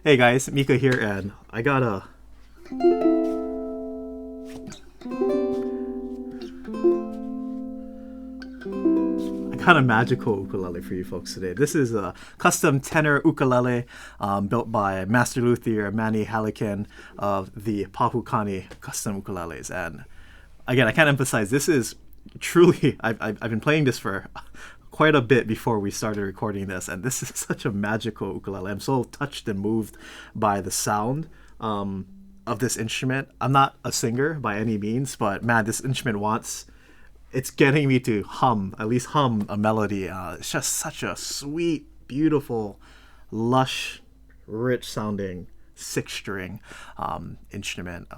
Hey guys, Mika here, and I got a magical ukulele for you folks today. This is a custom tenor ukulele built by master luthier Manny Hallican of the Pahu Kani custom ukuleles. And again, I can't emphasize, this is truly, I've been playing this for quite a bit before we started recording this, and this is such a magical ukulele. I'm so touched and moved by the sound of this instrument. I'm not a singer by any means, but man, this instrument it's getting me to at least hum a melody. It's just such a sweet, beautiful, lush, rich sounding six string instrument.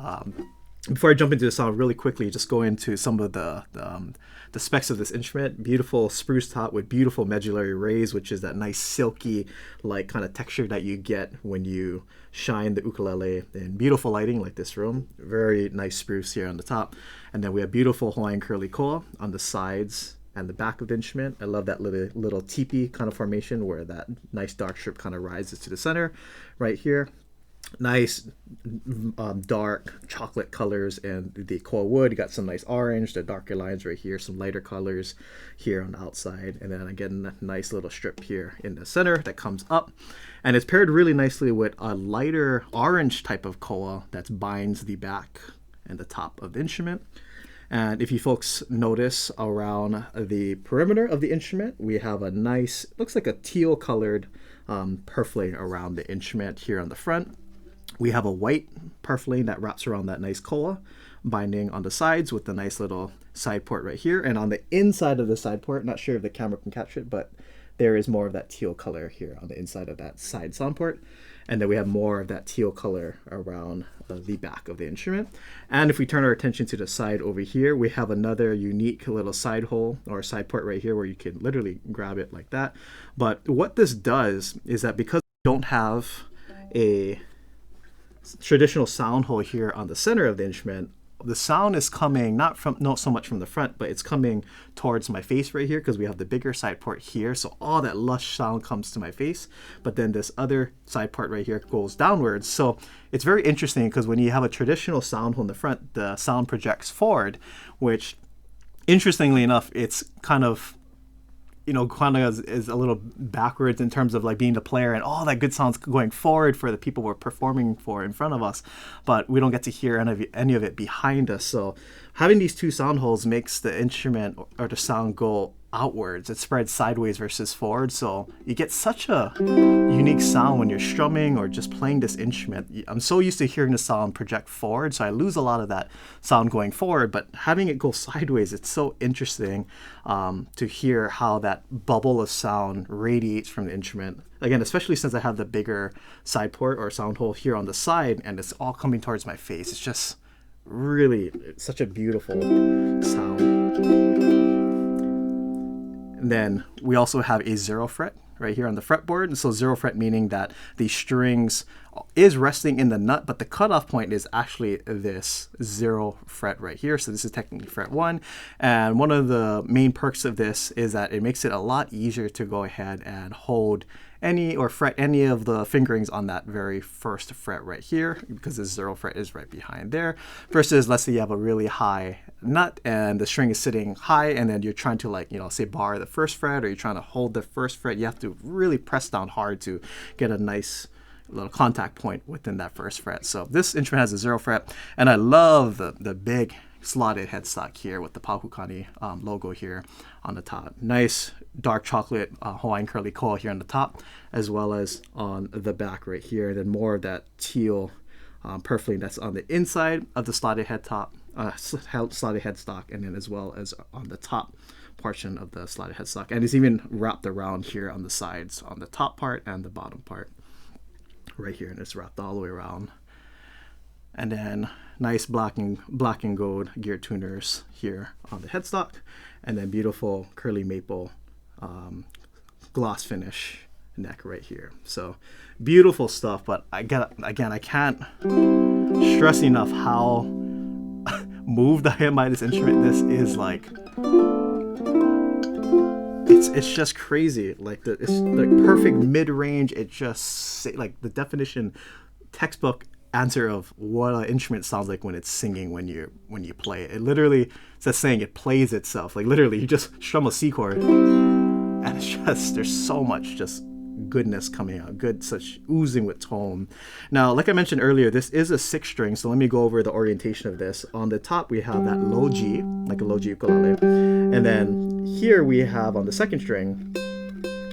Before I jump into the sound, really quickly, just go into some of the specs of this instrument. Beautiful spruce top with beautiful medullary rays, which is that nice silky like kind of texture that you get when you shine the ukulele in beautiful lighting like this room. Very nice spruce here on the top. And then we have beautiful Hawaiian curly koa on the sides and the back of the instrument. I love that little teepee kind of formation where that nice dark strip kind of rises to the center right here. Nice dark chocolate colors and the koa wood. You got some nice orange, the darker lines right here, some lighter colors here on the outside, and then again a nice little strip here in the center that comes up, and it's paired really nicely with a lighter orange type of koa that binds the back and the top of the instrument. And if you folks notice around the perimeter of the instrument, we have a nice, looks like a teal colored purfling around the instrument here on the front. We have a white purfling that wraps around that nice koa, binding on the sides with the nice little side port right here. And on the inside of the side port, not sure if the camera can capture it, but there is more of that teal color here on the inside of that side sound port. And then we have more of that teal color around the back of the instrument. And if we turn our attention to the side over here, we have another unique little side hole or side port right here where you can literally grab it like that. But what this does is that because we don't have a traditional sound hole here on the center of the instrument, the sound is coming not so much from the front, but it's coming towards my face right here because we have the bigger side port here. So all that lush sound comes to my face, but then this other side port right here goes downwards. So it's very interesting because when you have a traditional sound hole in the front, the sound projects forward, which interestingly enough, it's kind of is a little backwards in terms of like being the player and all that good sounds going forward for the people we're performing for in front of us, but we don't get to hear any of it behind us. So having these two sound holes makes the instrument or the sound go outwards. It spreads sideways versus forward, so you get such a unique sound when you're strumming or just playing this instrument. I'm so used to hearing the sound project forward, so I lose a lot of that sound going forward, but having it go sideways, it's so interesting to hear how that bubble of sound radiates from the instrument. Again, especially since I have the bigger side port or sound hole here on the side and it's all coming towards my face. It's just really such a beautiful sound. And then we also have a 0 fret right here on the fretboard. And so 0 fret meaning that the strings is resting in the nut, but the cutoff point is actually this 0 fret right here. So this is technically fret 1. And one of the main perks of this is that it makes it a lot easier to go ahead and hold any or fret any of the fingerings on that very first fret right here, because the 0 fret is right behind there, versus let's say you have a really high nut and the string is sitting high and then you're trying to say bar the first fret, or you're trying to hold the first fret. You have to really press down hard to get a nice little contact point within that first fret. So this instrument has a 0 fret, and I love the big slotted headstock here with the Pahu Kani logo here on the top. Nice dark chocolate Hawaiian curly koa here on the top, as well as on the back right here. And then more of that teal purfling that's on the inside of the slotted headstock, and then as well as on the top portion of the slotted headstock. And it's even wrapped around here on the sides, on the top part and the bottom part right here, and it's wrapped all the way around. And then nice black and gold gear tuners here on the headstock, and then beautiful curly maple gloss finish neck right here. So beautiful stuff. But I can't stress enough how moved I am by this instrument. This is like it's just crazy. Like it's like perfect mid range. It just like the definition, textbook answer of what an instrument sounds like when it's singing when you play it. It literally says saying it plays itself. Like literally, you just strum a C chord, and it's just there's so much just goodness coming out, such oozing with tone. Now, like I mentioned earlier, this is a 6-string, so let me go over the orientation of this. On the top, we have that low G, like a low G ukulele, and then here we have on the 2nd string,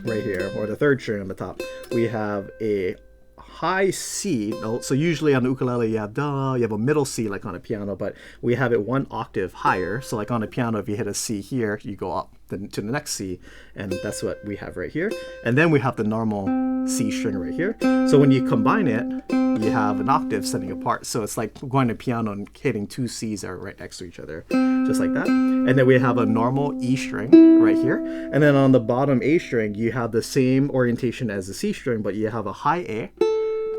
right here, or the 3rd string on the top, we have a high C note. So usually on the ukulele you have a middle C like on a piano, but we have it 1 octave higher. So like on a piano, if you hit a C here, you go up to the next C, and that's what we have right here. And then we have the normal C string right here. So when you combine it, you have an octave setting apart. So it's like going to piano and hitting 2 C's that are right next to each other, just like that. And then we have a normal E string right here. And then on the bottom A string, you have the same orientation as the C string, but you have a high A.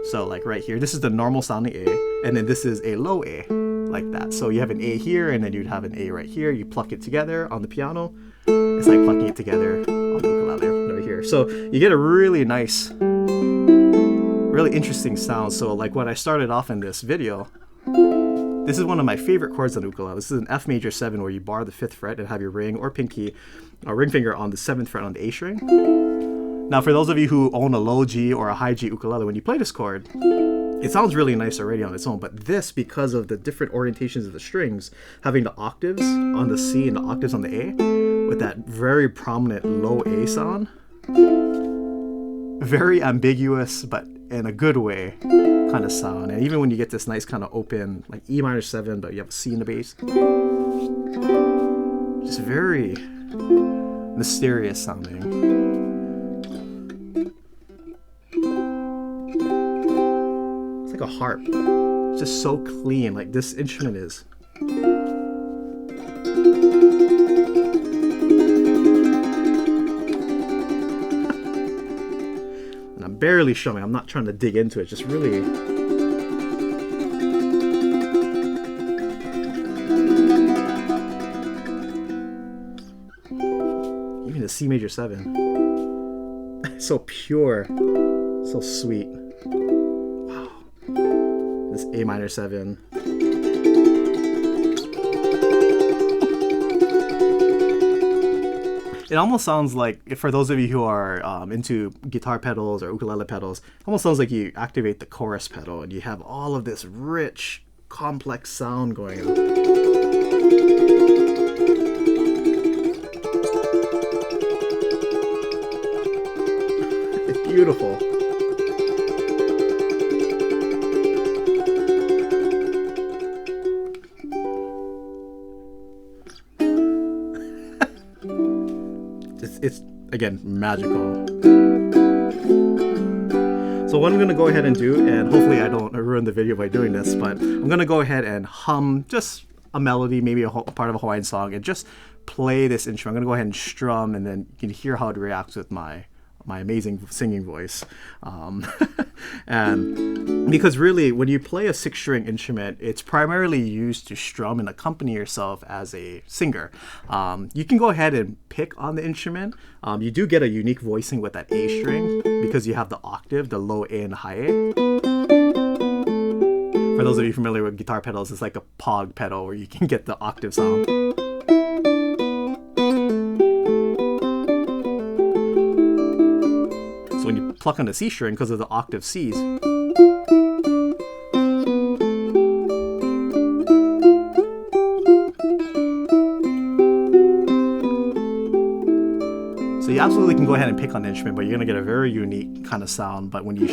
So like right here, this is the normal sounding A, and then this is a low A, like that. So you have an A here, and then you'd have an A right here. You pluck it together on the piano. It's like plucking it together on the ukulele right here. So you get a really nice, really interesting sound. So like when I started off in this video, this is one of my favorite chords on the ukulele. This is an F major 7 where you bar the 5th fret and have your ring or pinky or ring finger on the 7th fret on the A string. Now, for those of you who own a low G or a high G ukulele, when you play this chord, it sounds really nice already on its own, but this, because of the different orientations of the strings, having the octaves on the C and the octaves on the A, with that very prominent low A sound, very ambiguous, but in a good way kind of sound. And even when you get this nice kind of open, like E minor 7, but you have a C in the bass, just very mysterious sounding. Like a harp. It's just so clean. Like this instrument is. And I'm barely showing. I'm not trying to dig into it. Just really. Even the C major 7. So pure. So sweet. This A minor 7. It almost sounds like, for those of you who are into guitar pedals or ukulele pedals, it almost sounds like you activate the chorus pedal and you have all of this rich, complex sound going on. It's beautiful. It's again magical. So what I'm gonna go ahead and do, and hopefully I don't ruin the video by doing this, but I'm gonna go ahead and hum just a melody, maybe a part of a Hawaiian song, and just play this instrument. I'm gonna go ahead and strum, and then you can hear how it reacts with my amazing singing voice. And because really, when you play a 6-string instrument, it's primarily used to strum and accompany yourself as a singer. You can go ahead and pick on the instrument. You do get a unique voicing with that A string because you have the octave, the low A and the high A. For those of you familiar with guitar pedals, it's like a pog pedal where you can get the octave sound. So when you pluck on the C string, because of the octave Cs, so you absolutely can go ahead and pick on the instrument, but you're gonna get a very unique kind of sound. But when you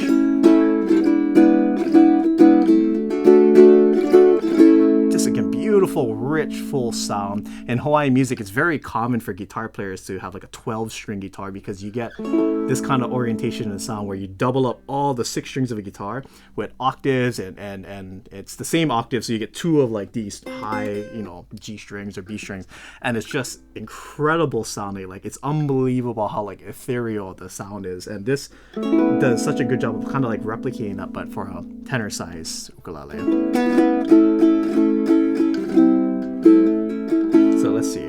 beautiful, rich, full sound. In Hawaiian music, it's very common for guitar players to have like a 12-string guitar because you get this kind of orientation and sound where you double up all the 6 strings of a guitar with octaves, and it's the same octave, so you get 2 of like these high, G strings or B strings, and it's just incredible sounding. Like it's unbelievable how like ethereal the sound is, and this does such a good job of kind of like replicating that, but for a tenor size ukulele. So let's see.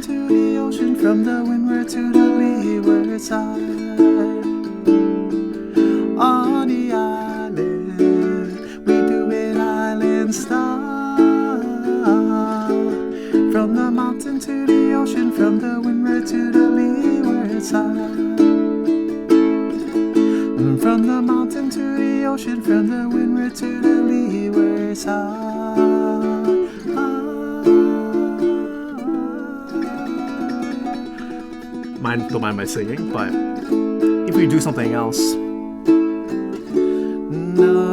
mountain to the ocean, from the windward to the leeward side. On the island, we do it island style. From the mountain to the ocean, from the windward to the leeward side. From the mountain to the ocean, from the windward to the leeward side. Don't mind my singing, but if we do something else. No,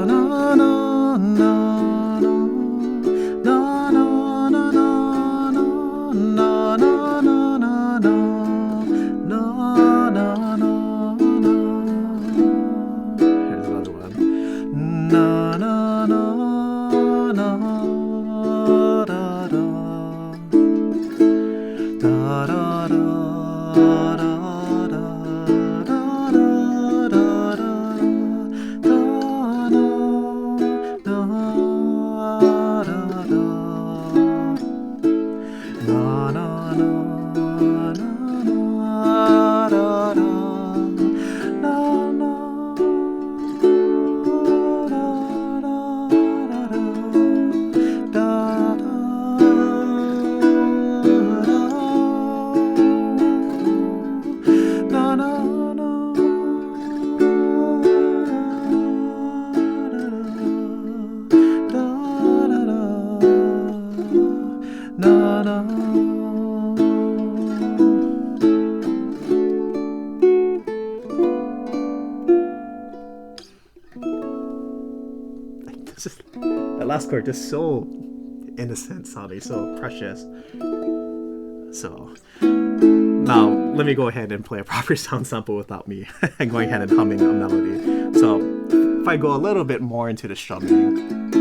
no, no, no, no, no, no, no, no, no, no, no, no, no, no, no, no. Here's another one. No, no, no, no, da, da, da, da, da. That last chord just so innocent sounding, so precious. So now let me go ahead and play a proper sound sample without me going ahead and humming a melody. So if I go a little bit more into the strumming.